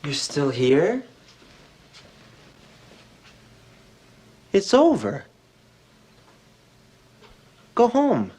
You're still here? It's over. Go home.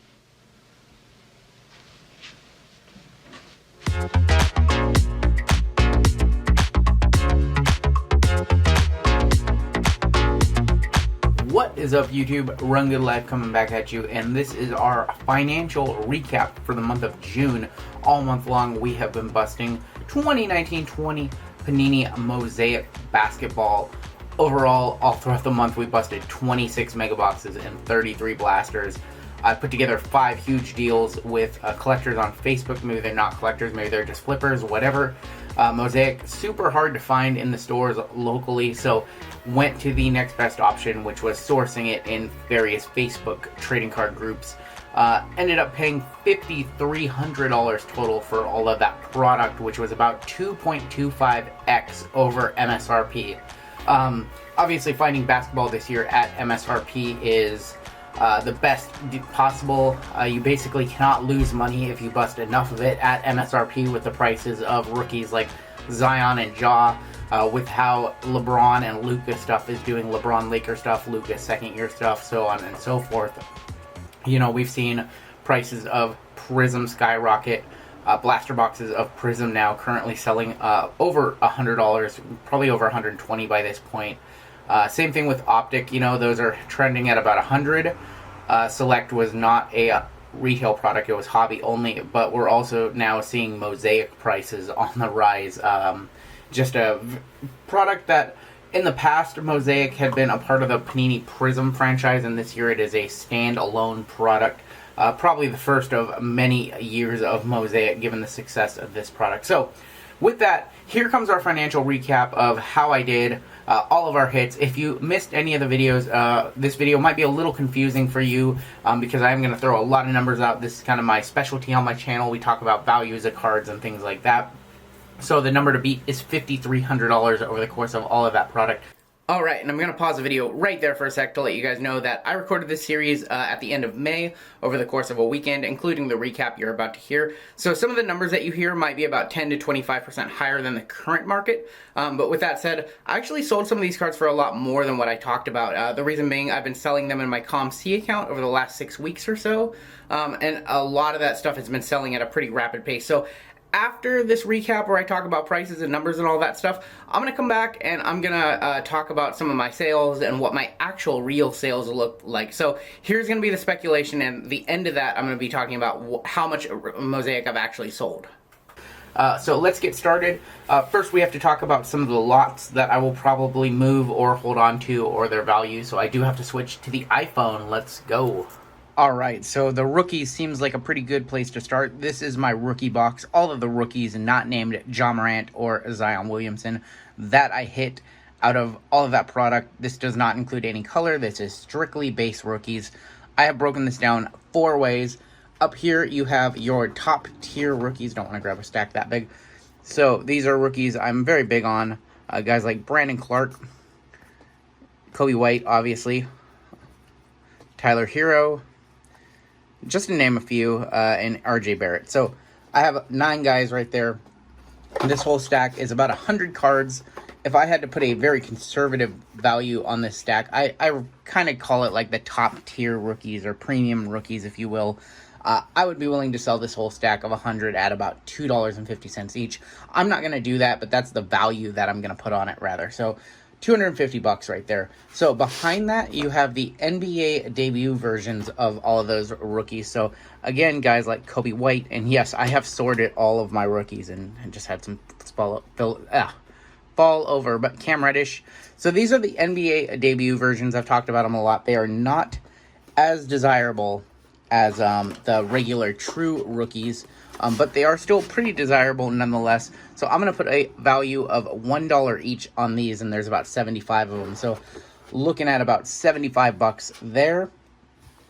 What is up, YouTube? Run Good Life coming back at you, and this is our financial recap for the month of June. All month long, we have been busting 2019-20 Panini Mosaic basketball. Overall, all throughout the month, we busted 26 mega boxes and 33 blasters. I put together 5 huge deals with collectors on Facebook. Maybe they're not collectors, maybe they're just flippers, whatever. Mosaic, super hard to find in the stores locally, so went to the next best option, which was sourcing it in various Facebook trading card groups. Ended up paying $5,300 total for all of that product, which was about 2.25x over MSRP. Obviously, finding basketball this year at MSRP is the best possible. You basically cannot lose money if you bust enough of it at MSRP with the prices of rookies like Zion and Ja, with how LeBron and Luka stuff is doing, LeBron Laker stuff, Luka second year stuff, so on and so forth. You know, we've seen prices of Prism skyrocket. Blaster boxes of Prism now currently selling over $100, probably over $120 by this point. Same thing with Optic, you know, those are trending at about $100. Select was not a retail product, it was hobby only, but we're also now seeing Mosaic prices on the rise. Just a product that in the past, Mosaic had been a part of the Panini Prism franchise, and this year it is a standalone product. Probably the first of many years of Mosaic, given the success of this product. So, with that, here comes our financial recap of how I did all of our hits. If you missed any of the videos, this video might be a little confusing for you because I am going to throw a lot of numbers out. This is kind of my specialty on my channel. We talk about values of cards and things like that. So the number to beat is $5,300 over the course of all of that product. Alright, and I'm going to pause the video right there for a sec to let you guys know that I recorded this series at the end of May over the course of a weekend, including the recap you're about to hear. So some of the numbers that you hear might be about 10 to 25% higher than the current market. But with that said, I actually sold some of these cards for a lot more than what I talked about. The reason being, I've been selling them in my ComC account over the last 6 weeks or so. And a lot of that stuff has been selling at a pretty rapid pace. So after this recap where I talk about prices and numbers and all that stuff, I'm going to come back and I'm going to talk about some of my sales and what my actual real sales look like. So here's going to be the speculation, and the end of that I'm going to be talking about how much Mosaic I've actually sold. So let's get started. First we have to talk about some of the lots that I will probably move or hold on to, or their value. So I do have to switch to the iPhone. Let's go. Alright, so the rookies seems like a pretty good place to start. This is my rookie box. All of the rookies not named Ja Morant or Zion Williamson that I hit out of all of that product. This does not include any color. This is strictly base rookies. I have broken this down 4 ways. Up here you have your top tier rookies. Don't want to grab a stack that big. So these are rookies I'm very big on. Guys like Brandon Clark, Kobe White, obviously, Tyler Hero, just to name a few, and RJ Barrett. So I have 9 guys right there. This whole stack is about 100 cards. If I had to put a very conservative value on this stack, I kind of call it like the top tier rookies, or premium rookies, if you will. I would be willing to sell this whole stack of 100 at about $2.50 each. I'm not going to do that, but that's the value that I'm going to put on it, rather. So $250 right there. So behind that, you have the NBA debut versions of all of those rookies. So again, guys like Kobe White, and yes, I have sorted all of my rookies and just had some fall over, but Cam Reddish. So these are the NBA debut versions. I've talked about them a lot. They are not as desirable as the regular true rookies, but they are still pretty desirable nonetheless. So I'm going to put a value of $1 each on these, and there's about 75 of them. So looking at about $75 there.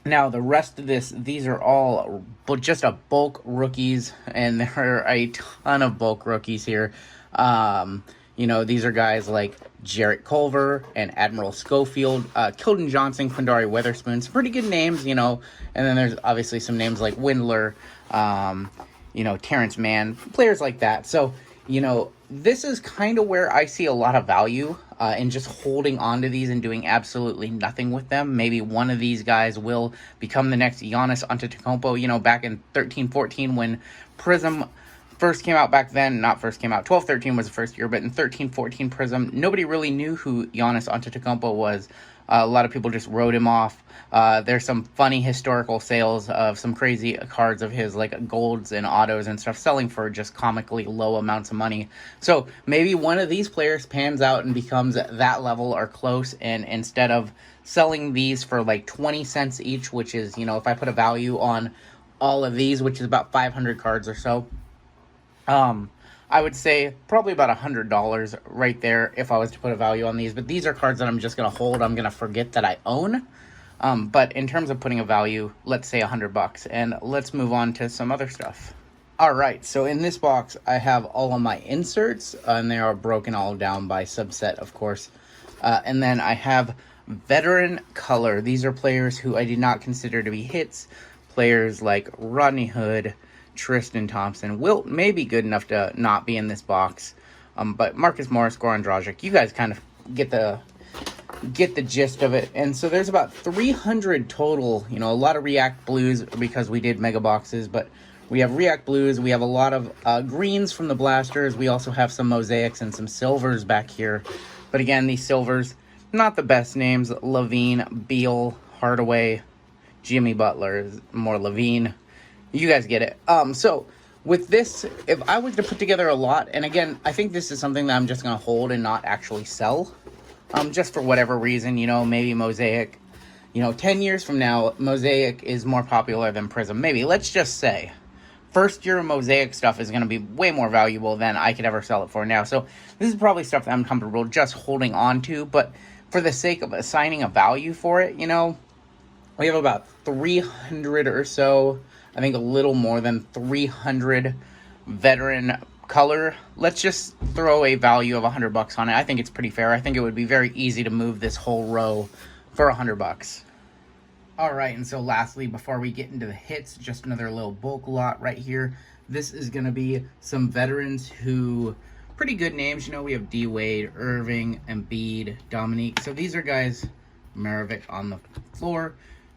Now the rest of this, these are all just a bulk rookies, and there are a ton of bulk rookies here. You know, these are guys like Jarrett Culver and Admiral Schofield, Keldon Johnson, Quindari Weatherspoon, some pretty good names, you know. And then there's obviously some names like Windler, you know, Terrence Mann, players like that. So you know, this is kind of where I see a lot of value in just holding on to these and doing absolutely nothing with them. Maybe one of these guys will become the next Giannis Antetokounmpo. You know, back in 13-14 when Prism first came out back then, not first came out, 12-13 was the first year, but in 13-14 Prism, nobody really knew who Giannis Antetokounmpo was. A lot of people just wrote him off. There's some funny historical sales of some crazy cards of his, like golds and autos and stuff, selling for just comically low amounts of money. So maybe one of these players pans out and becomes that level or close, and instead of selling these for like 20 cents each, which is, you know, if I put a value on all of these, which is about 500 cards or so, I would say probably about $100 right there if I was to put a value on these. But these are cards that I'm just going to hold. I'm going to forget that I own. But in terms of putting a value, let's say $100. And let's move on to some other stuff. All right, so in this box, I have all of my inserts, and they are broken all down by subset, of course. And then I have veteran color. These are players who I did not consider to be hits. Players like Rodney Hood, Tristan Thompson. Wilt may be good enough to not be in this box, but Marcus Morris, Goran Dragic, you guys kind of get the gist of it. And so there's about 300 total, you know, a lot of React Blues because we did mega boxes, but we have React Blues, we have a lot of greens from the blasters, we also have some mosaics and some silvers back here. But again, these silvers, not the best names. Levine, Beal, Hardaway, Jimmy Butler is more Levine. You guys get it. So with this, if I was to put together a lot, and again, I think this is something that I'm just going to hold and not actually sell, just for whatever reason, you know, maybe Mosaic, you know, 10 years from now, Mosaic is more popular than Prism. Maybe, let's just say, first year Mosaic stuff is going to be way more valuable than I could ever sell it for now. So this is probably stuff that I'm comfortable just holding on to, but for the sake of assigning a value for it, you know, we have about 300 or so, I think a little more than 300 veteran color. Let's just throw a value of $100 on it. I think it's pretty fair. I think it would be very easy to move this whole row for $100. All right, and so lastly, before we get into the hits, just another little bulk lot right here. This is going to be some veterans who, pretty good names. You know, we have D. Wade, Irving, Embiid, Dominique. So these are guys, Maravik on the floor.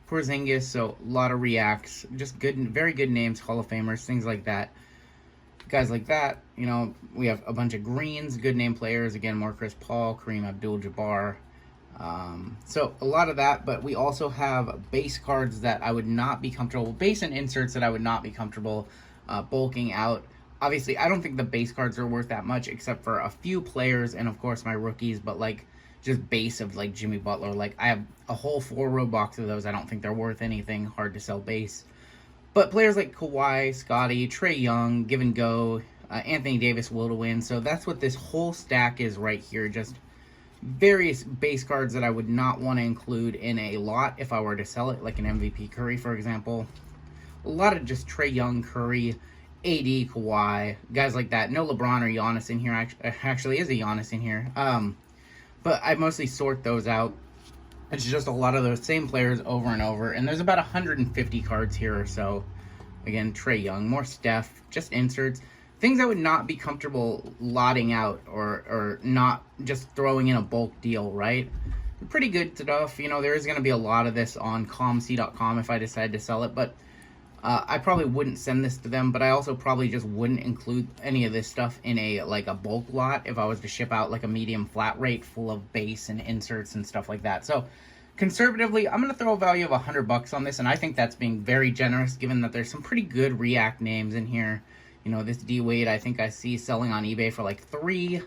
Porzingis, so a lot of reacts, just good, very good names, Hall of Famers, things like that. Guys like that, you know, we have a bunch of greens, good name players, again, more Chris Paul, Kareem Abdul-Jabbar. So a lot of that, but we also have base cards that I would not be comfortable, base and inserts that I would not be comfortable bulking out. Obviously, I don't think the base cards are worth that much, except for a few players and, of course, my rookies, but, like, just base of, like, Jimmy Butler. Like, I have a whole 4-row box of those. I don't think they're worth anything. Hard to sell base. But players like Kawhi, Scotty, Trae Young, Give and Go, Anthony Davis will to win. So that's what this whole stack is right here. Just various base cards that I would not want to include in a lot if I were to sell it, like an MVP Curry, for example. A lot of just Trae Young, Curry, AD, Kawhi, guys like that. No LeBron or Giannis in here. Actually is a Giannis in here. But I mostly sort those out. It's just a lot of those same players over and over. And there's about 150 cards here or so. Again, Trae Young, more Steph, just inserts. Things I would not be comfortable lotting out or not just throwing in a bulk deal, right? Pretty good stuff. You know, there is going to be a lot of this on comc.com if I decide to sell it. But I probably wouldn't send this to them, but I also probably just wouldn't include any of this stuff in a bulk lot if I was to ship out like a medium flat rate full of base and inserts and stuff like that. So conservatively, I'm going to throw a value of $100 on this, and I think that's being very generous given that there's some pretty good React names in here. You know, this D Wade I think I see selling on eBay for like $3.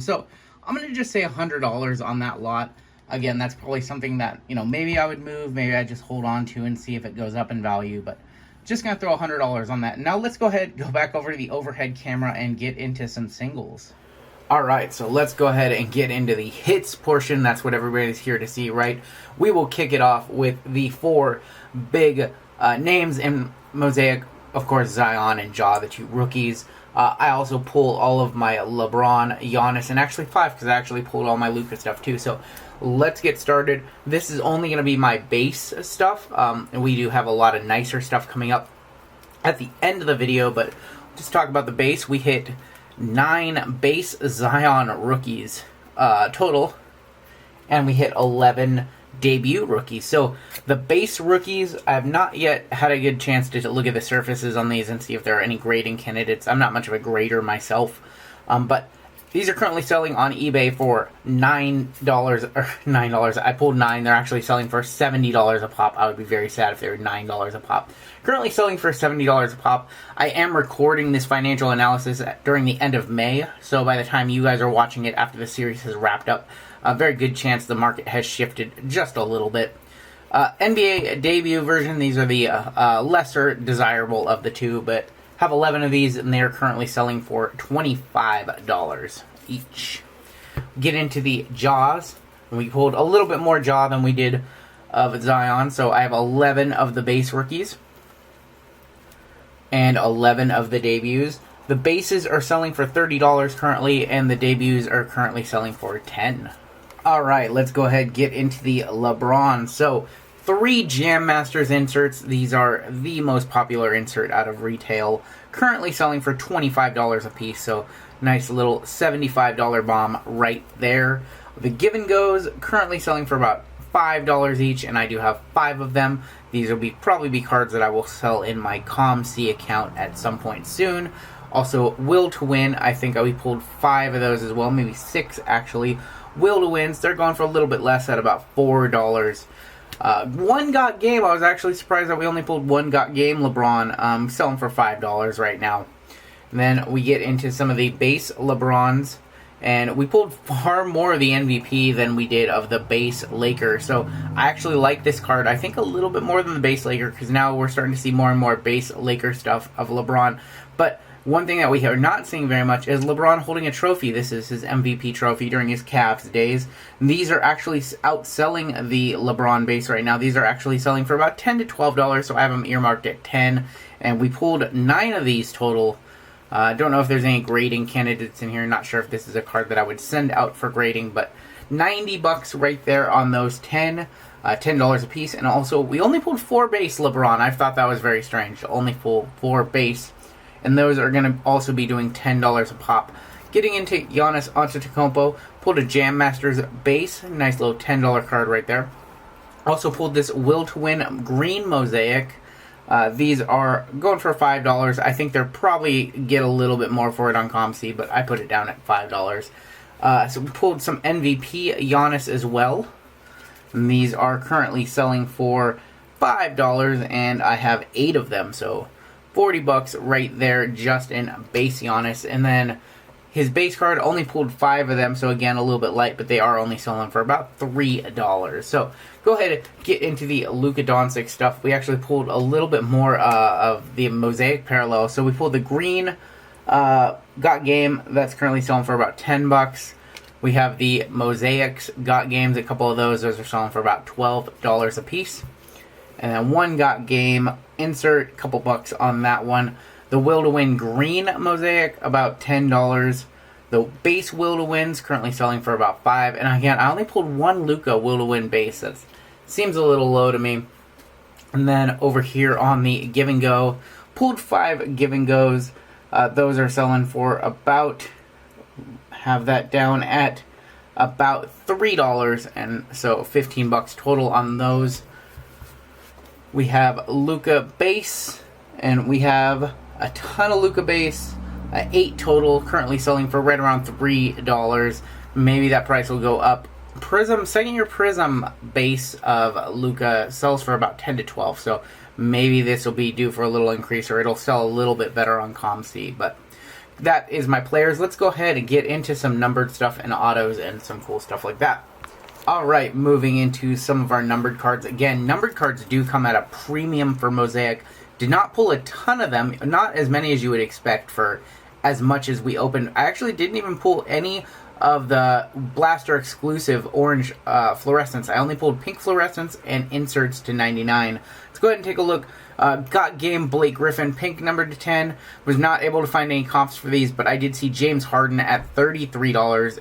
So I'm going to just say $100 on that lot. Again, that's probably something that, you know, maybe I would move, maybe I just hold on to and see if it goes up in value, but just going to throw $100 on that. Now let's go back over to the overhead camera and get into some singles. All right, so let's go ahead and get into the hits portion. That's what everybody's here to see, right? We will kick it off with the 4 big names in Mosaic. Of course, Zion and Ja, the 2 rookies. I also pull all of my LeBron, Giannis, and actually 5 because I actually pulled all my Luka stuff too. So let's get started. This is only going to be my base stuff, and we do have a lot of nicer stuff coming up at the end of the video, but just talk about the base. We hit 9 base Zion rookies total, and we hit 11 debut rookies. So the base rookies, I have not yet had a good chance to look at the surfaces on these and see if there are any grading candidates. I'm not much of a grader myself, but these are currently selling on eBay for $9 or $9. I pulled 9. They're actually selling for $70 a pop. I would be very sad if they were $9 a pop. Currently selling for $70 a pop. I am recording this financial analysis during the end of May, so by the time you guys are watching it after the series has wrapped up, a very good chance the market has shifted just a little bit. NBA debut version, these are the lesser desirable of the two, but have 11 of these, and they are currently selling for $25 each. Get into the Jaws. We pulled a little bit more Jaw than we did of Zion, so I have 11 of the base rookies and 11 of the debuts. The bases are selling for $30 currently, and the debuts are currently selling for $10. Alright, let's go ahead and get into the LeBron. So, 3 Jam Masters inserts. These are the most popular insert out of retail. Currently selling for $25 a piece, so nice little $75 bomb right there. The Give and Goes currently selling for about $5 each, and I do have 5 of them. These will probably be cards that I will sell in my ComC account at some point soon. Also, Will to Win, I think we pulled 5 of those as well, maybe 6 actually. Will to Wins, they're going for a little bit less at about $4. One Got Game, I was actually surprised that we only pulled One Got Game LeBron, selling for $5 right now. And then we get into some of the base LeBrons, and we pulled far more of the MVP than we did of the base Laker. So I actually like this card, I think a little bit more than the base Laker, because now we're starting to see more and more base Laker stuff of LeBron. But one thing that we are not seeing very much is LeBron holding a trophy. This is his MVP trophy during his Cavs days. These are actually outselling the LeBron base right now. These are actually selling for about $10 to $12, so I have them earmarked at 10. And we pulled 9 of these total. I don't know if there's any grading candidates in here. Not sure if this is a card that I would send out for grading, but $90 right there on those 10. $10 a piece. And also, we only pulled 4 base LeBron. I thought that was very strange. Only pull 4 base. And those are going to also be doing $10 a pop. Getting into Giannis Antetokounmpo, pulled a Jam Masters base, nice little $10 card right there. Also pulled this Will to Win green Mosaic. These are going for $5. I think they'll probably get a little bit more for it on ComC, but I put it down at $5. So we pulled some MVP Giannis as well. And these are currently selling for $5, and I have 8 of them, so $40 right there just in base Giannis. And then his base card only pulled 5 of them, so again a little bit light, but they are only selling for about $3. So go ahead and get into the Luka Doncic stuff. We actually pulled a little bit more of the Mosaic parallel. So we pulled the green Got Game, that's currently selling for about $10. We have the Mosaics Got Games, a couple of those are selling for about $12 a piece. And then One Got Game insert, a couple bucks on that one. The Will to Win green Mosaic, about $10. The base Will to Win's currently selling for about $5. And again, I only pulled 1 Luka Will to Win base. That seems a little low to me. And then over here on the Give and Go, pulled 5 Give and Goes. Those are selling for about, have that down at about $3. And so $15 total on those. We have Luka base, and we have a ton of Luka base, 8 total, currently selling for right around $3. Maybe that price will go up. Prism, second year Prism base of Luka sells for about 10 to 12, so maybe this will be due for a little increase, or it'll sell a little bit better on ComC, but that is my players. Let's go ahead and get into some numbered stuff and autos and some cool stuff like that. Alright, moving into some of our numbered cards. Again, numbered cards do come at a premium for Mosaic. Did not pull a ton of them, not as many as you would expect for as much as we opened. I actually didn't even pull any of the Blaster exclusive orange fluorescence. I only pulled pink fluorescence and inserts to 99. Let's go ahead and take a look. Got Game Blake Griffin, pink numbered to 10. Was not able to find any comps for these, but I did see James Harden at $33,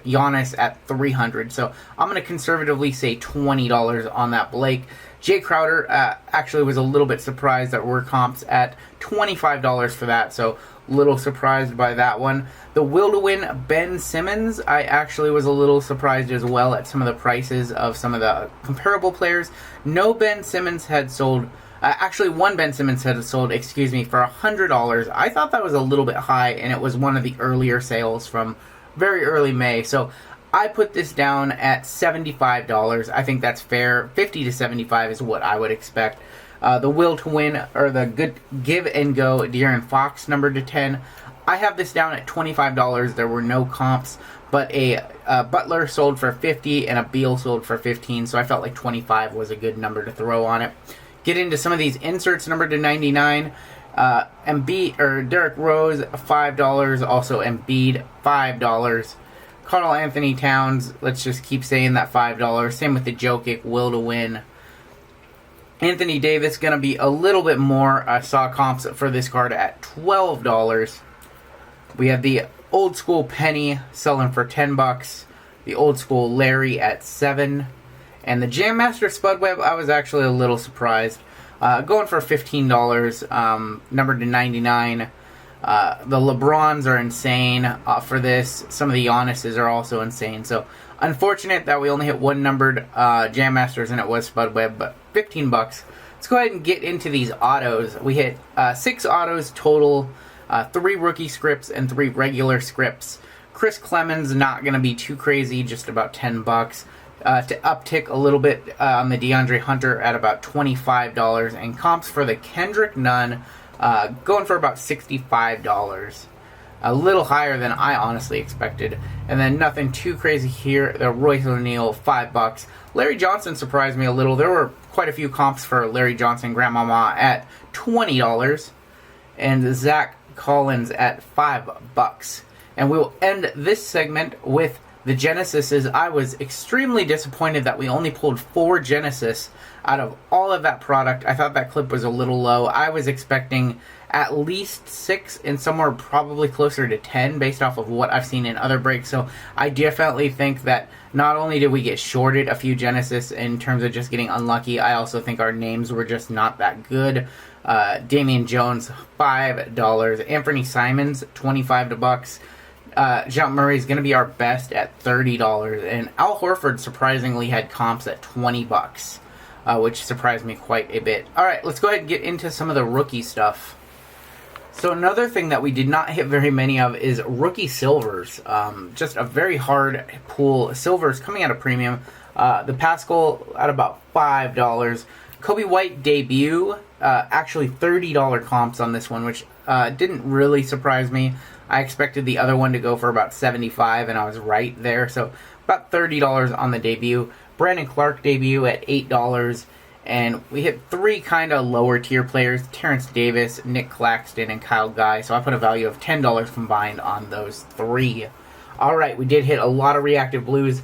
Giannis at $300. So I'm going to conservatively say $20 on that Blake. Jay Crowder actually was a little bit surprised that we're comps at $25 for that, so a little surprised by that one. The Will to Win Ben Simmons, I actually was a little surprised as well at some of the prices of some of the comparable players. No Ben Simmons had sold, actually one Ben Simmons had sold, for $100. I thought that was a little bit high, and it was one of the earlier sales from very early May, so I put this down at $75. I think that's fair. 50 to 75 is what I would expect. The Will to Win, or the Good Give and Go De'Aaron Fox, number to 10. I have this down at $25. There were no comps, but a Butler sold for $50 and a Beal sold for $15, so I felt like 25 was a good number to throw on it. Get into some of these inserts, number to 99. Embiid, or Derrick Rose, $5. Also Embiid, $5. Karl Anthony Towns, let's just keep saying that $5. Same with the Jokic, Will to Win. Anthony Davis going to be a little bit more. I saw comps for this card at $12. We have the old school Penny selling for $10. The old school Larry at $7. And the Jam Master Spud Webb, I was actually a little surprised. Going for $15, numbered to 99. The LeBrons are insane for this. Some of the Giannis's are also insane. So, unfortunate that we only hit one numbered Jam Masters, and it was Spud Webb, but $15. Let's go ahead and get into these autos. We hit 6 autos total, 3 rookie scripts and 3 regular scripts. Chris Clemens, not going to be too crazy, just about $10. To uptick a little bit on the DeAndre Hunter at about $25. And comps for the Kendrick Nunn, going for about $65. A little higher than I honestly expected. And then nothing too crazy here. The Royce O'Neal, $5. Larry Johnson surprised me a little. There were quite a few comps for Larry Johnson Grandmama at $20. And Zach Collins at $5. And we will end this segment with the Genesises. I was extremely disappointed that we only pulled 4 Genesis out of all of that product. I thought that clip was a little low. I was expecting at least 6 and somewhere probably closer to 10 based off of what I've seen in other breaks. So I definitely think that not only did we get shorted a few Genesis in terms of just getting unlucky, I also think our names were just not that good. Damian Jones, $5. Anthony Simons, $25. John Murray is going to be our best at $30. And Al Horford surprisingly had comps at $20, which surprised me quite a bit. Alright, let's go ahead and get into some of the rookie stuff. So another thing that we did not hit very many of is rookie silvers. Just a very hard pool. Silvers coming out of premium. The Pascal at about $5. Kobe White debut, actually $30 comps on this one, which didn't really surprise me. I expected the other one to go for about $75, and I was right there. So about $30 on the debut. Brandon Clark debut at $8. And we hit 3 kind of lower tier players. Terrence Davis, Nick Claxton, and Kyle Guy. So I put a value of $10 combined on those 3. Alright, we did hit a lot of reactive blues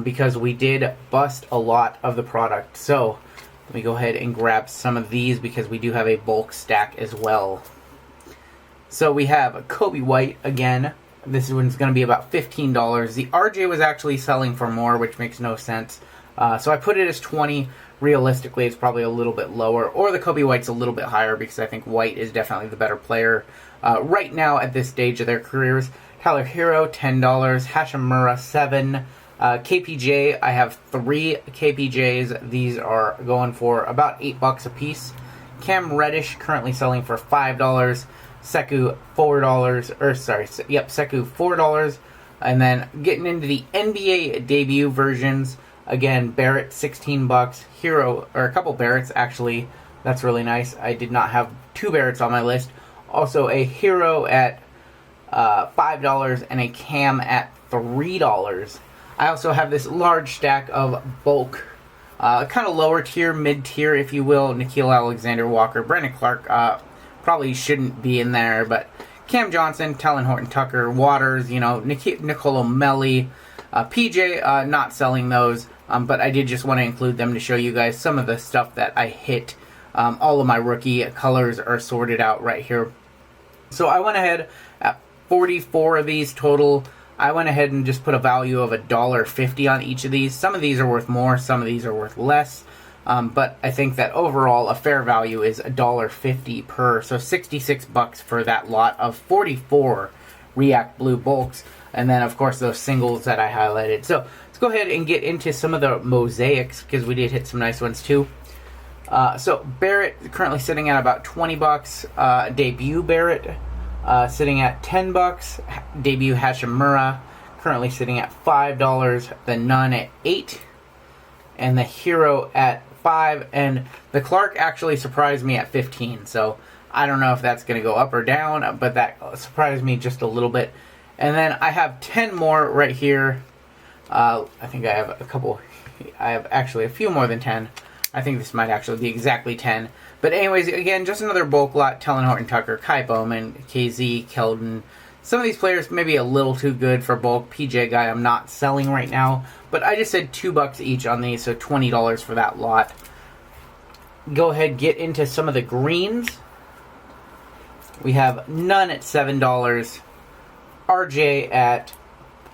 because we did bust a lot of the product. So let me go ahead and grab some of these because we do have a bulk stack as well. So we have Kobe White again. This one's going to be about $15. The RJ was actually selling for more, which makes no sense. So I put it as $20. Realistically, it's probably a little bit lower. Or the Kobe White's a little bit higher because I think White is definitely the better player right now at this stage of their careers. Tyler Hero, $10. Hashimura, $7. KPJ, I have 3 KPJs. These are going for about $8 a piece. Cam Reddish currently selling for $5. Sekou, Sekou, $4. And then getting into the NBA debut versions, again, Barrett, $16. Hero, or a couple Barretts, actually. That's really nice. I did not have 2 Barretts on my list. Also, a Hero at $5 and a Cam at $3. I also have this large stack of bulk, kind of lower tier, mid tier, if you will. Nickeil Alexander-Walker, Brandon Clark, probably shouldn't be in there, but Cam Johnson, Talon Horton-Tucker, Waters, Nicolo Melli, PJ, not selling those, but I did just want to include them to show you guys some of the stuff that I hit. All of my rookie colors are sorted out right here. So I went ahead at 44 of these total. I went ahead and just put a value of $1.50 on each of these. Some of these are worth more, some of these are worth less. But I think that overall a fair value is $1.50 per, so $66 for that lot of 44 React Blue bulks, and then of course those singles that I highlighted. So let's go ahead and get into some of the mosaics, because we did hit some nice ones too. So Barrett currently sitting at about $20. Debut Barrett sitting at $10. Debut Hashimura currently sitting at $5. The Nun at $8, and the Hero at $5. And the Clark actually surprised me at $15. So I don't know if that's going to go up or down, but that surprised me just a little bit. And then I have 10 more right here. I think I have a couple. I have actually a few more than 10. I think this might actually be exactly 10. But anyways, again, just another bulk lot. Tellen Horton-Tucker, Kai Bowman, KZ, Keldon. Some of these players may be a little too good for bulk. PJ Guy I'm not selling right now. But I just said $2 each on these, so $20 for that lot. Go ahead, get into some of the greens. We have None at $7. RJ at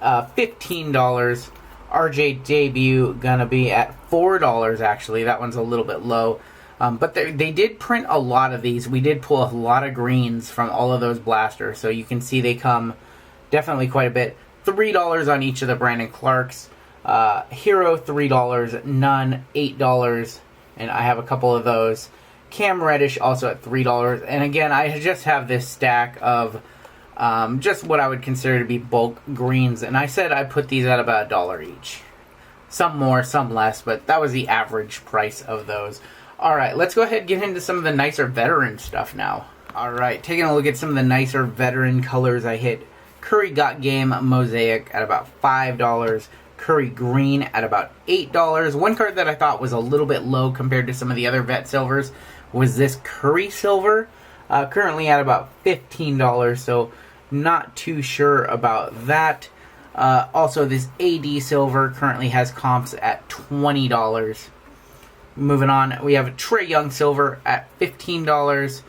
$15. RJ Debut gonna be at $4 actually. That one's a little bit low. But they did print a lot of these. We did pull a lot of greens from all of those blasters. So you can see they come definitely quite a bit. $3 on each of the Brandon Clarks. Hero $3. None $8. And I have a couple of those. Cam Reddish also at $3. And again, I just have this stack of just what I would consider to be bulk greens, and I said I put these at about $1 each. Some more, some less, but that was the average price of those. Alright, let's go ahead and get into some of the nicer veteran stuff now. Alright, taking a look at some of the nicer veteran colors I hit. Curry Got Game Mosaic at about $5. Curry Green at about $8. One card that I thought was a little bit low compared to some of the other vet silvers was this Curry Silver. Currently at about $15, so not too sure about that. Also, this AD Silver currently has comps at $20. Moving on, we have a Trae Young Silver at $15.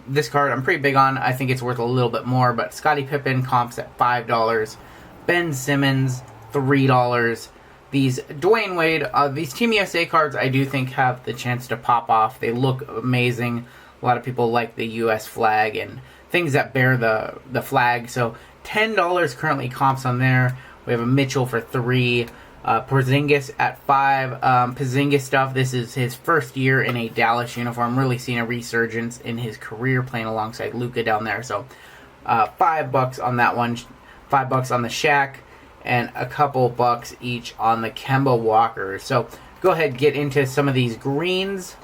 This card I'm pretty big on. I think it's worth a little bit more, but Scottie Pippen comps at $5. Ben Simmons, $3. These Dwayne Wade, these Team USA cards I do think have the chance to pop off. They look amazing. A lot of people like the U.S. flag and things that bear the flag. So $10 currently comps on there. We have a Mitchell for $3. Porzingis at $5. Porzingis stuff. This is his first year in a Dallas uniform. Really seeing a resurgence in his career playing alongside Luka down there. So $5 on that one. $5 on the Shaq. And a couple bucks each on the Kemba Walker. So go ahead, get into some of these greens.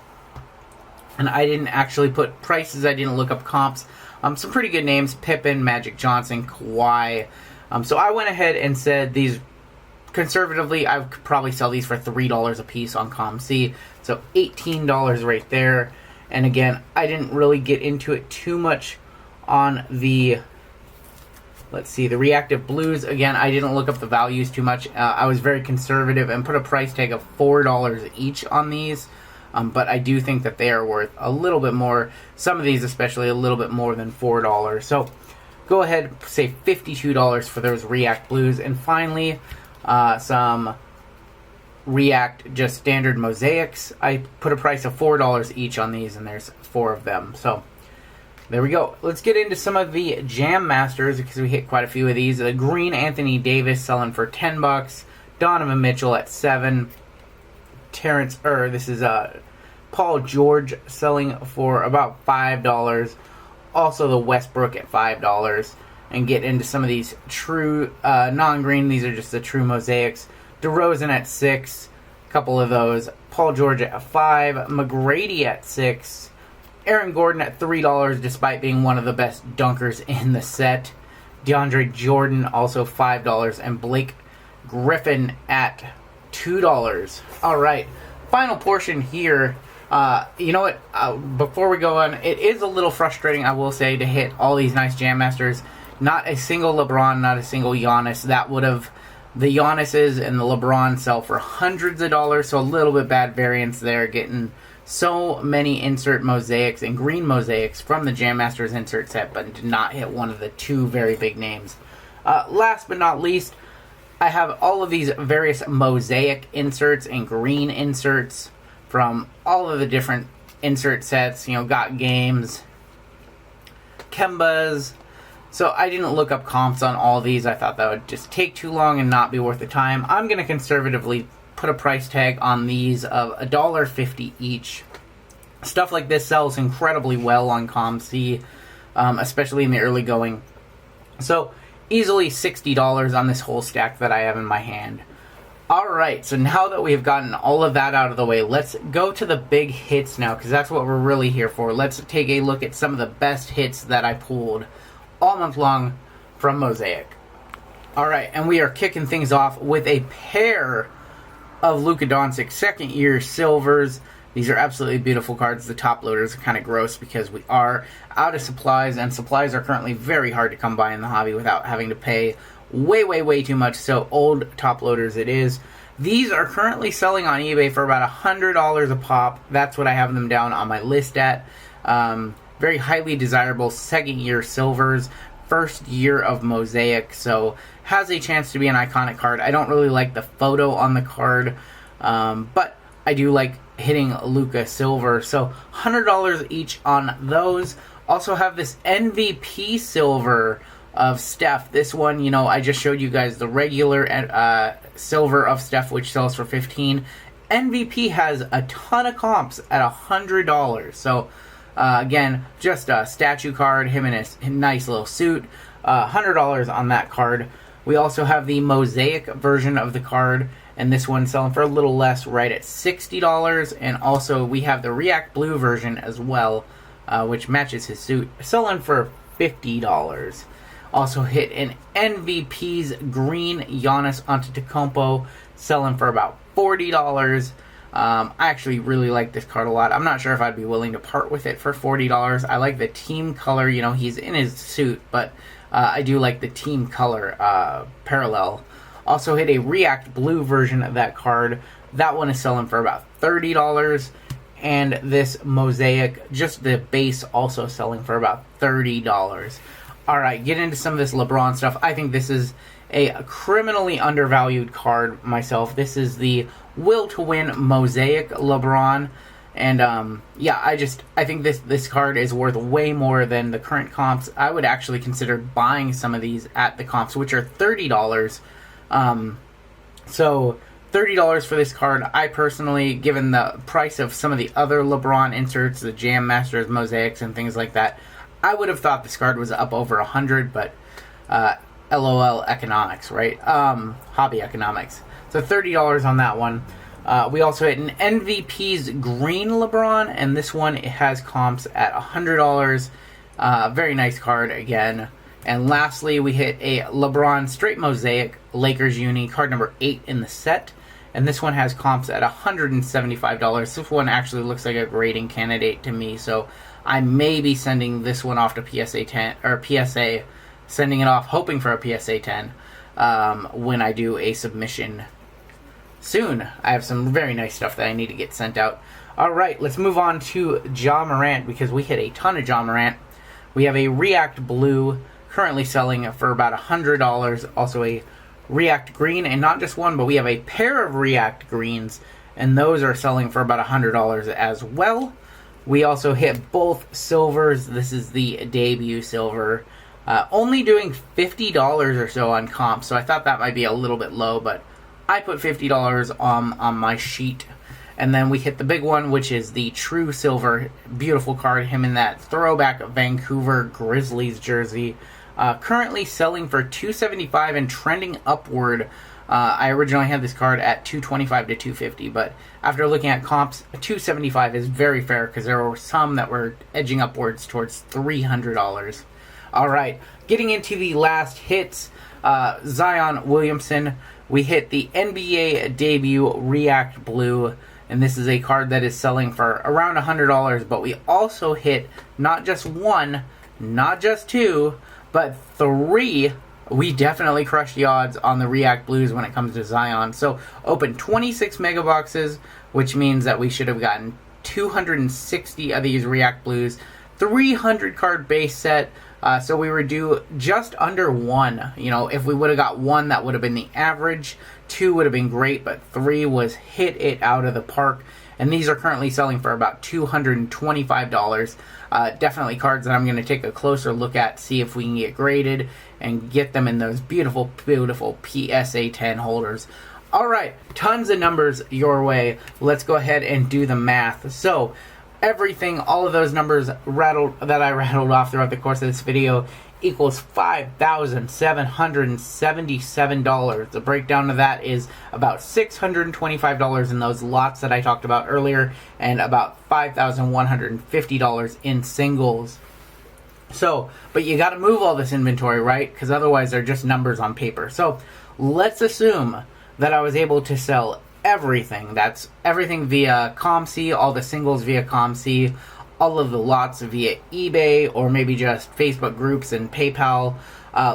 And I didn't actually put prices. I didn't look up comps. Some pretty good names. Pippen, Magic Johnson, Kawhi. So I went ahead and said these, conservatively, I could probably sell these for $3 a piece on ComC. So $18 right there. And again, I didn't really get into it too much on the, let's see, the reactive blues. Again, I didn't look up the values too much. I was very conservative and put a price tag of $4 each on these. But I do think that they are worth a little bit more. Some of these especially a little bit more than $4. So go ahead, say $52 for those React Blues. And finally, some React just standard mosaics. I put a price of $4 each on these, and there's 4 of them. So there we go. Let's get into some of the Jam Masters, because we hit quite a few of these. The green Anthony Davis selling for $10. Donovan Mitchell at $7. This is Paul George selling for about $5. Also the Westbrook at $5. And get into some of these true non-green. These are just the true mosaics. DeRozan at $6. A couple of those. Paul George at $5. McGrady at $6. Aaron Gordon at $3, despite being one of the best dunkers in the set. DeAndre Jordan also $5. And Blake Griffin at $2. All right, final portion here. You know what? Before we go on, it is a little frustrating, I will say, to hit all these nice Jam Masters. Not a single LeBron, not a single Giannis. That would have, the Giannis's and the LeBron sell for hundreds of dollars, so a little bit bad variance there, getting so many insert mosaics and green mosaics from the Jam Masters insert set, but did not hit one of the 2 very big names. Last but not least, I have all of these various mosaic inserts and green inserts from all of the different insert sets. Got games, Kembas. So I didn't look up comps on all these. I thought that would just take too long and not be worth the time. I'm going to conservatively put a price tag on these of $1.50 each. Stuff like this sells incredibly well on ComC, especially in the early going. So easily $60 on this whole stack that I have in my hand. Alright, so now that we've gotten all of that out of the way, let's go to the big hits now, because that's what we're really here for. Let's take a look at some of the best hits that I pulled all month long from Mosaic. Alright, and we are kicking things off with a pair of Luka Doncic second year silvers. These are absolutely beautiful cards. The top loaders are kind of gross because we are out of supplies, and supplies are currently very hard to come by in the hobby without having to pay way too much. So old top loaders it is. These are currently selling on eBay for about $100 a pop. That's what I have them down on my list at. Very highly desirable second year silvers, first year of Mosaic, so has a chance to be an iconic card. I don't really like the photo on the card, but I do like hitting Luka silver, so $100 each on those. Also have this MVP silver of Steph. This one, I just showed you guys the regular silver of Steph, which sells for $15. MVP has a ton of comps at $100. So, again, just a statue card, him in a nice little suit. $100 on that card. We also have the Mosaic version of the card, and this one's selling for a little less, right at $60. And also, we have the React Blue version as well, which matches his suit, selling for $50. Also hit an MVP's green Giannis Antetokounmpo, selling for about $40. I actually really like this card a lot. I'm not sure if I'd be willing to part with it for $40. I like the team color. He's in his suit, but I do like the team color parallel. Also hit a React Blue version of that card. That one is selling for about $30. And this Mosaic, just the base, also selling for about $30. Alright, get into some of this LeBron stuff. I think this is a criminally undervalued card myself. This is the Will to Win Mosaic LeBron. And I think this card is worth way more than the current comps. I would actually consider buying some of these at the comps, which are $30. So $30 for this card. I personally, given the price of some of the other LeBron inserts, the Jam Masters, Mosaics, and things like that, I would have thought this card was up over 100, but LOL economics, right? Hobby economics. So $30 on that one. We also hit an MVP's green LeBron, and this one, it has comps at $100. Very nice card again. And lastly, we hit a LeBron straight Mosaic Lakers uni, card number 8 in the set. And this one has comps at $175. This one actually looks like a grading candidate to me, so I may be sending this one off to PSA 10, or PSA, sending it off, hoping for a PSA 10 when I do a submission soon. I have some very nice stuff that I need to get sent out. Alright, let's move on to Ja Morant, because we hit a ton of Ja Morant. We have a React Blue, currently selling for about $100. Also a React Green, and not just one, but we have a pair of React Greens, and those are selling for about $100 as well. We also hit both silvers. This is the debut silver. Only doing $50 or so on comp, so I thought that might be a little bit low, but I put $50 on my sheet. And then we hit the big one, which is the true silver. Beautiful card. Him in that throwback Vancouver Grizzlies jersey. Currently selling for $275 and trending upward. I originally had this card at $225 to $250, but after looking at comps, $275 is very fair because there were some that were edging upwards towards $300. Alright, getting into the last hits, Zion Williamson. We hit the NBA debut React Blue, and this is a card that is selling for around $100, but we also hit not just one, not just two, but three. We definitely crushed the odds on the React Blues when it comes to Zion. So, opened 26 mega boxes, which means that we should have gotten 260 of these React Blues, 300 card base set, so we were due just under one. If we would have got one, that would have been the average. Two would have been great, but three was hit it out of the park. and these are currently selling for about $225. Definitely cards that I'm going to take a closer look at, see if we can get graded and get them in those beautiful, beautiful PSA 10 holders. All right, tons of numbers your way. Let's go ahead and do the math. So everything, all of those numbers that I rattled off throughout the course of this video equals $5,777. The breakdown of that is about $625 in those lots that I talked about earlier, and about $5,150 in singles. So, but you got to move all this inventory, right? Because otherwise they're just numbers on paper. So let's assume that I was able to sell everything. That's everything via ComC, all the singles via ComC, all of the lots via eBay, or maybe just Facebook groups and PayPal.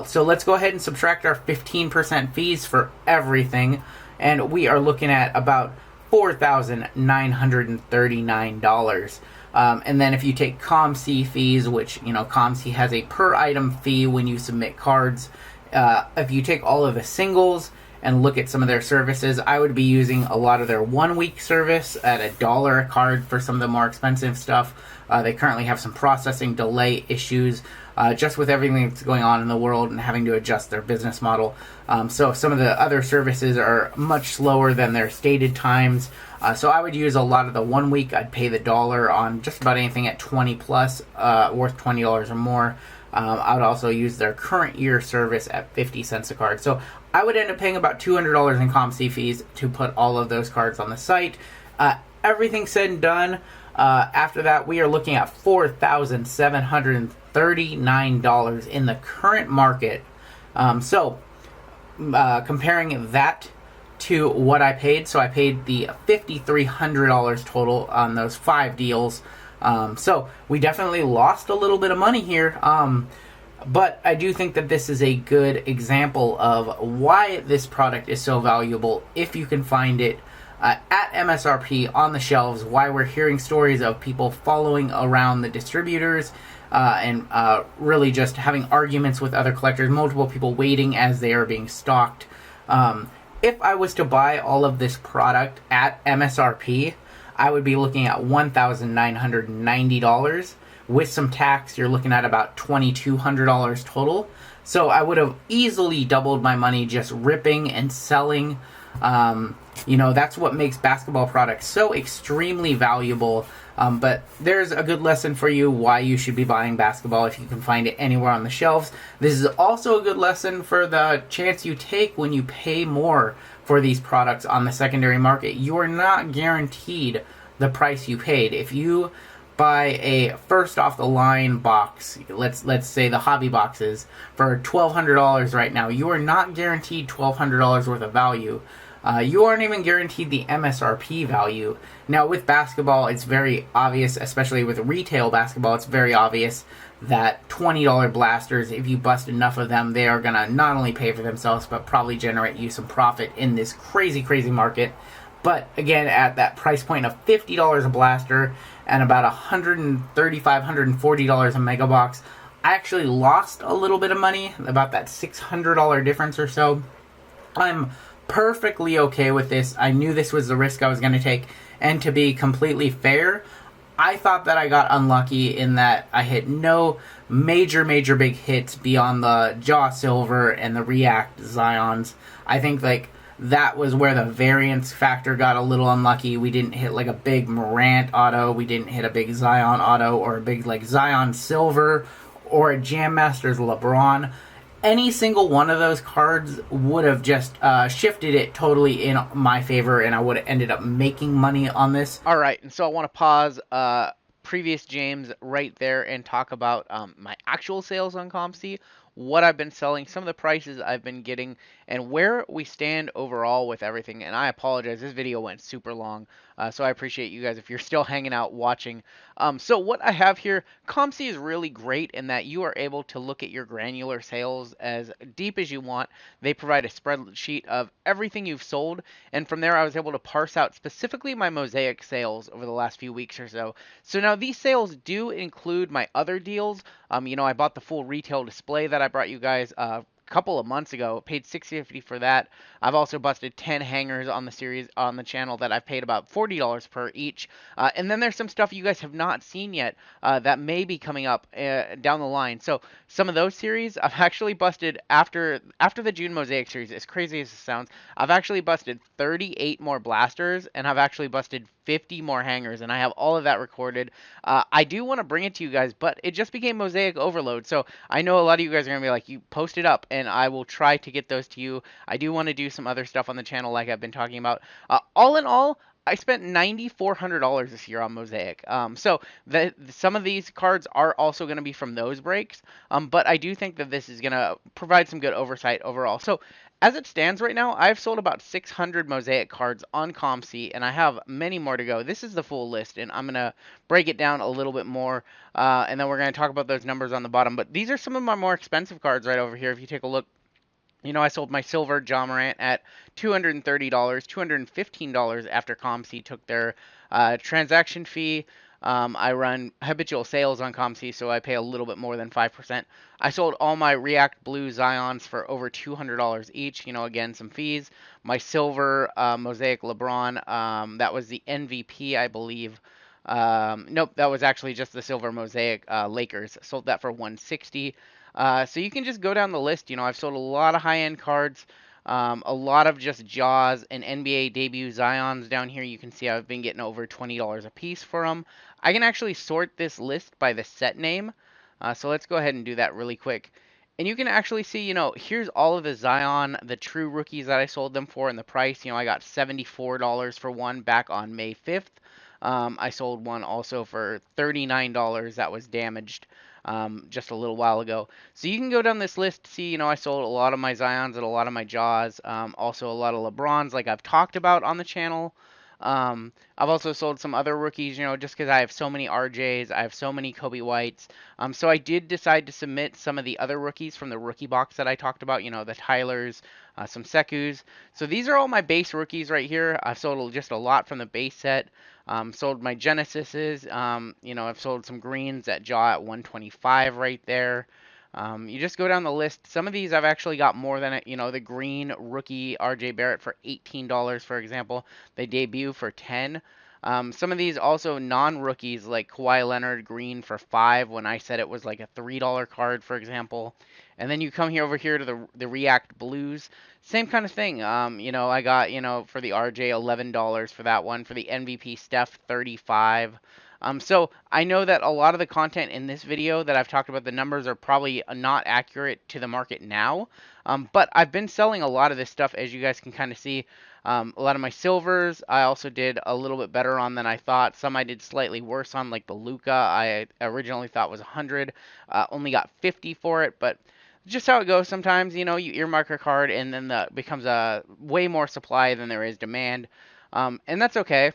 So let's go ahead and subtract our 15% fees for everything, and we are looking at about $4,939. And then if you take ComC fees, which, ComC has a per item fee when you submit cards, if you take all of the singles and look at some of their services, I would be using a lot of their 1 week service at $1 a card for some of the more expensive stuff. They currently have some processing delay issues, just with everything that's going on in the world and having to adjust their business model. So some of the other services are much slower than their stated times. So I would use a lot of the 1 week. I'd pay the $1 on just about anything at 20 plus, worth $20 or more. I would also use their current year service at 50 cents a card. So I would end up paying about $200 in ComC fees to put all of those cards on the site. Everything said and done, after that, we are looking at $4,739 in the current market. Comparing that to what I paid, so I paid the $5,300 total on those 5 deals. So we definitely lost a little bit of money here. But I do think that this is a good example of why this product is so valuable if you can find it at MSRP on the shelves, why we're hearing stories of people following around the distributors and really just having arguments with other collectors, multiple people waiting as they are being stocked. If I was to buy all of this product at MSRP, I would be looking at $1,990. With some tax, you're looking at about $2,200 total. So I would have easily doubled my money just ripping and selling. That's what makes basketball products so extremely valuable. But there's a good lesson for you why you should be buying basketball if you can find it anywhere on the shelves. This is also a good lesson for the chance you take when you pay more for these products on the secondary market. You are not guaranteed the price you paid. If you buy a first off the line box, let's say the hobby boxes, for $1,200 right now, you are not guaranteed $1,200 worth of value. You aren't even guaranteed the MSRP value. Now with basketball, it's very obvious, especially with retail basketball, it's very obvious that $20 blasters, if you bust enough of them, they are going to not only pay for themselves, but probably generate you some profit in this crazy, crazy market. But again, at that price point of $50 a blaster and about $135, $140 a mega box, I actually lost a little bit of money, about that $600 difference or so. I'm perfectly okay with this. I knew this was the risk I was going to take. And to be completely fair, I thought that I got unlucky in that I hit no major big hits beyond the Jaw Silver and the React Zions. I think that was where the variance factor got a little unlucky. We didn't hit a big Morant auto. We didn't hit a big Zion auto or a big Zion Silver or a Jam Masters LeBron. Any single one of those cards would have just shifted it totally in my favor, and I would have ended up making money on this. All right, and so I want to pause previous James right there and talk about my actual sales on ComC, what I've been selling, some of the prices I've been getting, and where we stand overall with everything. And I apologize, this video went super long, so I appreciate you guys if you're still hanging out watching. So what I have here, ComC is really great in that you are able to look at your granular sales as deep as you want. They provide a spreadsheet of everything you've sold, and from there I was able to parse out specifically my Mosaic sales over the last few weeks or so. So now these sales do include my other deals. I bought the full retail display that I brought you guys a couple of months ago. Paid $6.50 for that. I've also busted 10 hangers on the series on the channel that I've paid about $40 per each. And then there's some stuff you guys have not seen yet that may be coming up down the line. So some of those series I've actually busted after the June Mosaic series. As crazy as it sounds, I've actually busted 38 more blasters, and I've actually busted 50 more hangers, and I have all of that recorded. I do want to bring it to you guys, but it just became Mosaic Overload, so I know a lot of you guys are going to be like, you post it up, and I will try to get those to you. I do want to do some other stuff on the channel like I've been talking about. All in all, I spent $9,400 this year on Mosaic. So some of these cards are also going to be from those breaks, but I do think that this is going to provide some good oversight overall. So as it stands right now, I've sold about 600 Mosaic cards on ComC, and I have many more to go. This is the full list, and I'm going to break it down a little bit more, and then we're going to talk about those numbers on the bottom. But these are some of my more expensive cards right over here. If you take a look, you know, I sold my silver John Morant at $230, $215 after ComC took their transaction fee. I run habitual sales on ComC, so I pay a little bit more than 5%. I sold all my React Blue Zions for over $200 each. You know, again, some fees. My silver Mosaic LeBron, that was the MVP, I believe. Nope, that was actually just the silver Mosaic Lakers. Sold that for $160. So you can just go down the list. You know, I've sold a lot of high-end cards, a lot of just Jaws and NBA debut Zions down here. You can see I've been getting over $20 a piece for them. I can actually sort this list by the set name. So let's go ahead and do that really quick. And you can actually see, you know, here's all of the Zion, the true rookies that I sold them for, and the price. You know, I got $74 for one back on May 5th. I sold one also for $39 that was damaged just a little while ago. So you can go down this list to see, you know, I sold a lot of my Zions and a lot of my Jaws, also a lot of LeBrons like I've talked about on the channel. I've also sold some other rookies, you know, just because I have so many RJs, I have so many Kobe Whites. So I did decide to submit some of the other rookies from the rookie box that I talked about, you know, the Tylers, some Sekus. So these are all my base rookies right here. I've sold just a lot from the base set. Sold my Genesises. You know, I've sold some greens at Jaw at 125 right there. You just go down the list. Some of these I've actually got more than it. You know, the green rookie RJ Barrett for $18, for example. They debut for 10. Some of these also non-rookies like Kawhi Leonard green for 5 when I said it was like a $3 card, for example. And then you come here over here to the React Blues. Same kind of thing. You know, I got, you know, for the RJ $11 for that one. For the MVP Steph 35. So I know that a lot of the content in this video that I've talked about, the numbers are probably not accurate to the market now. But I've been selling a lot of this stuff, as you guys can kind of see. A lot of my silvers I also did a little bit better on than I thought. Some I did slightly worse on, like the Luca I originally thought was 100. Only got 50 for it, but just how it goes sometimes. You know, you earmark a card and then the becomes a way more supply than there is demand. And that's okay.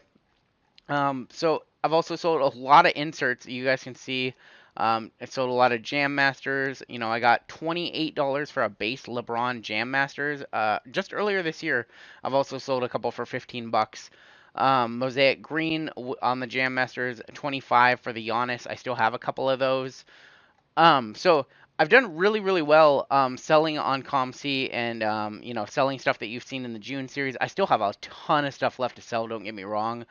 So I've also sold a lot of inserts. You guys can see I sold a lot of Jam Masters. You know, I got $28 for a base LeBron Jam Masters. Just earlier this year, I've also sold a couple for 15 bucks. Mosaic Green on the Jam Masters, 25 for the Giannis. I still have a couple of those. So I've done really, really well selling on ComC and you know, selling stuff that you've seen in the June series. I still have a ton of stuff left to sell, don't get me wrong.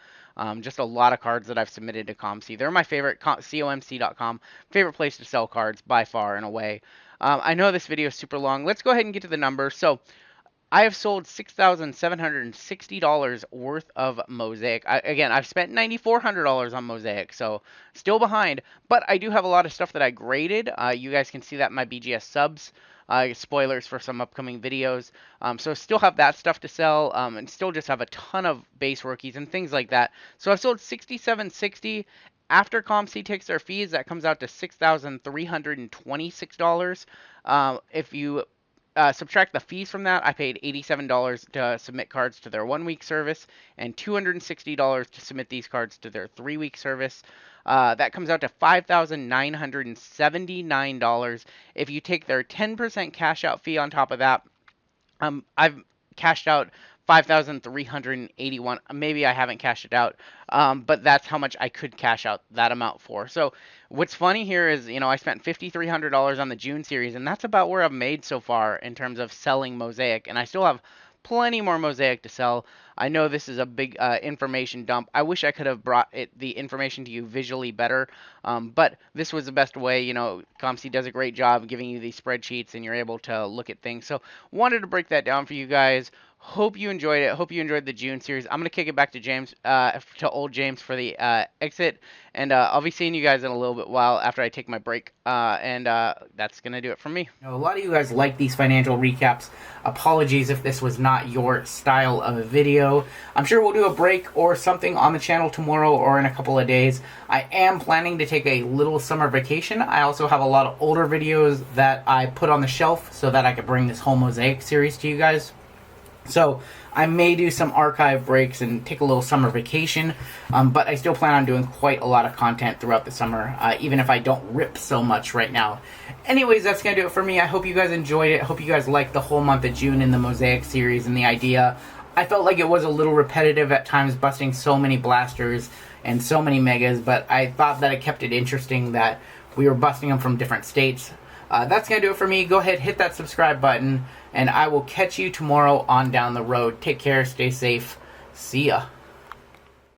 Just a lot of cards that I've submitted to ComC. They're my favorite, comc.com, favorite place to sell cards by far and away. I know this video is super long. Let's go ahead and get to the numbers. So I have sold $6,760 worth of Mosaic. Again, I've spent $9,400 on Mosaic, so still behind. But I do have a lot of stuff that I graded. You guys can see that in my BGS subs. Spoilers for some upcoming videos. So still have that stuff to sell, and still just have a ton of base rookies and things like that. So I've sold $6,760. After ComC takes their fees, that comes out to $6,326. If you subtract the fees from that, I paid $87 to submit cards to their 1-week service and $260 to submit these cards to their 3-week service. That comes out to $5,979. If you take their 10% cash out fee on top of that, I've cashed out 5,381. Maybe I haven't cashed it out, but that's how much I could cash out that amount for. So what's funny here is, I spent $5,300 on the June series, and that's about where I've made so far in terms of selling Mosaic, and I still have plenty more Mosaic to sell. I know this is a big information dump. I wish I could have brought the information to you visually better, but this was the best way. ComC does a great job giving you these spreadsheets, and you're able to look at things. So wanted to break that down for you guys. Hope you enjoyed it. Hope you enjoyed the June series. I'm going to kick it back to James, to old James for the exit. And I'll be seeing you guys in a little bit while after I take my break. And that's going to do it from me. A lot of you guys like these financial recaps. Apologies if this was not your style of a video. I'm sure we'll do a break or something on the channel tomorrow or in a couple of days. I am planning to take a little summer vacation. I also have a lot of older videos that I put on the shelf so that I could bring this whole Mosaic series to you guys. So I may do some archive breaks and take a little summer vacation, but I still plan on doing quite a lot of content throughout the summer, even if I don't rip so much right now. Anyways, that's going to do it for me. I hope you guys enjoyed it. I hope you guys liked the whole month of June in the Mosaic series and the idea. I felt like it was a little repetitive at times, busting so many blasters and so many megas, but I thought that it kept it interesting that we were busting them from different states. That's going to do it for me. Go ahead, hit that subscribe button, and I will catch you tomorrow on Down the Road. Take care, stay safe. See ya.